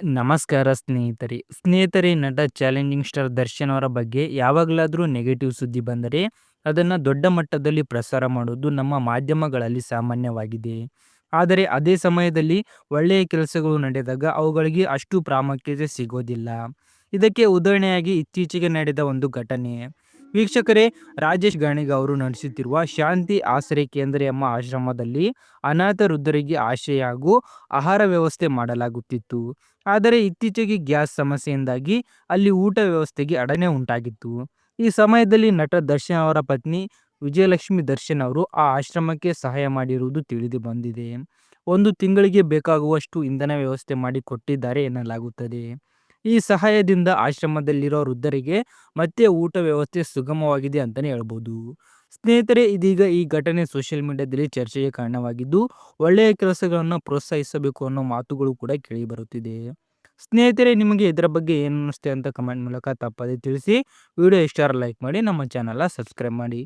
ನಮಸ್ಕಾರ ಸ್ನೇಹಿತರೆ. ಸ್ನೇಹಿತರೆ, ನಟ ಚಾಲೆಂಜಿಂಗ್ ಸ್ಟಾರ್ ದರ್ಶನ್ ಅವರ ಬಗ್ಗೆ ಯಾವಾಗಲಾದರೂ ನೆಗೆಟಿವ್ ಸುದ್ದಿ ಬಂದರೆ ಅದನ್ನು ದೊಡ್ಡ ಮಟ್ಟದಲ್ಲಿ ಪ್ರಸಾರ ಮಾಡುವುದು ನಮ್ಮ ಮಾಧ್ಯಮಗಳಲ್ಲಿ ಸಾಮಾನ್ಯವಾಗಿದೆ. ಆದರೆ ಅದೇ ಸಮಯದಲ್ಲಿ ಒಳ್ಳೆಯ ಕೆಲಸಗಳು ನಡೆದಾಗ ಅವುಗಳಿಗೆ ಅಷ್ಟು ಪ್ರಾಮುಖ್ಯತೆ ಸಿಗೋದಿಲ್ಲ. ಇದಕ್ಕೆ ಉದಾಹರಣೆಯಾಗಿ ಇತ್ತೀಚೆಗೆ ನಡೆದ ಒಂದು ಘಟನೆ. ವೀಕ್ಷಕರೇ, ರಾಜೇಶ್ ಗಾಣಿಗ ಅವರು ನಡೆಸುತ್ತಿರುವ ಶಾಂತಿ ಆಶ್ರಯ ಕೇಂದ್ರ ಎಂಬ ಆಶ್ರಮದಲ್ಲಿ ಅನಾಥ ವೃದ್ಧರಿಗೆ ಆಶ್ರಯ ಹಾಗೂ ಆಹಾರ ವ್ಯವಸ್ಥೆ ಮಾಡಲಾಗುತ್ತಿತ್ತು. ಆದರೆ ಇತ್ತೀಚೆಗೆ ಗ್ಯಾಸ್ ಸಮಸ್ಯೆಯಿಂದಾಗಿ ಅಲ್ಲಿ ಊಟ ವ್ಯವಸ್ಥೆಗೆ ಅಡಚಣೆ ಉಂಟಾಗಿತ್ತು. ಈ ಸಮಯದಲ್ಲಿ ನಟ ದರ್ಶನ್ ಅವರ ಪತ್ನಿ ವಿಜಯಲಕ್ಷ್ಮಿ ದರ್ಶನ್ ಅವರು ಆ ಆಶ್ರಮಕ್ಕೆ ಸಹಾಯ ಮಾಡಿರುವುದು ತಿಳಿದು ಬಂದಿದೆ. 1 ತಿಂಗಳಿಗೆ ಬೇಕಾಗುವಷ್ಟು ಇಂಧನ ವ್ಯವಸ್ಥೆ ಮಾಡಿ ಕೊಟ್ಟಿದ್ದಾರೆ ಎನ್ನಲಾಗುತ್ತದೆ. ಈ ಸಹಾಯದಿಂದ ಆಶ್ರಮದಲ್ಲಿರೋ ವೃದ್ಧರಿಗೆ ಮತ್ತೆ ಊಟ ವ್ಯವಸ್ಥೆ ಸುಗಮವಾಗಿದೆ ಅಂತಾನೆ ಹೇಳ್ಬೋದು. ಸ್ನೇಹಿತರೆ, ಇದೀಗ ಈ ಘಟನೆ ಸೋಷಿಯಲ್ ಮೀಡಿಯಾದಲ್ಲಿ ಚರ್ಚೆಗೆ ಕಾರಣವಾಗಿದ್ದು, ಒಳ್ಳೆಯ ಕೆಲಸಗಳನ್ನು ಪ್ರೋತ್ಸಾಹಿಸಬೇಕು ಅನ್ನೋ ಮಾತುಗಳು ಕೂಡ ಕೇಳಿಬರುತ್ತಿದೆ. ಸ್ನೇಹಿತರೆ, ನಿಮಗೆ ಇದರ ಬಗ್ಗೆ ಏನು ಅನ್ನಿಸುತ್ತೆ ಅಂತ ಕಮೆಂಟ್ ಮೂಲಕ ತಪ್ಪದೇ ತಿಳಿಸಿ. ವಿಡಿಯೋ ಇಷ್ಟ ಲೈಕ್ ಮಾಡಿ, ನಮ್ಮ ಚಾನಲ್ನ ಸಬ್ಸ್ಕ್ರೈಬ್ ಮಾಡಿ.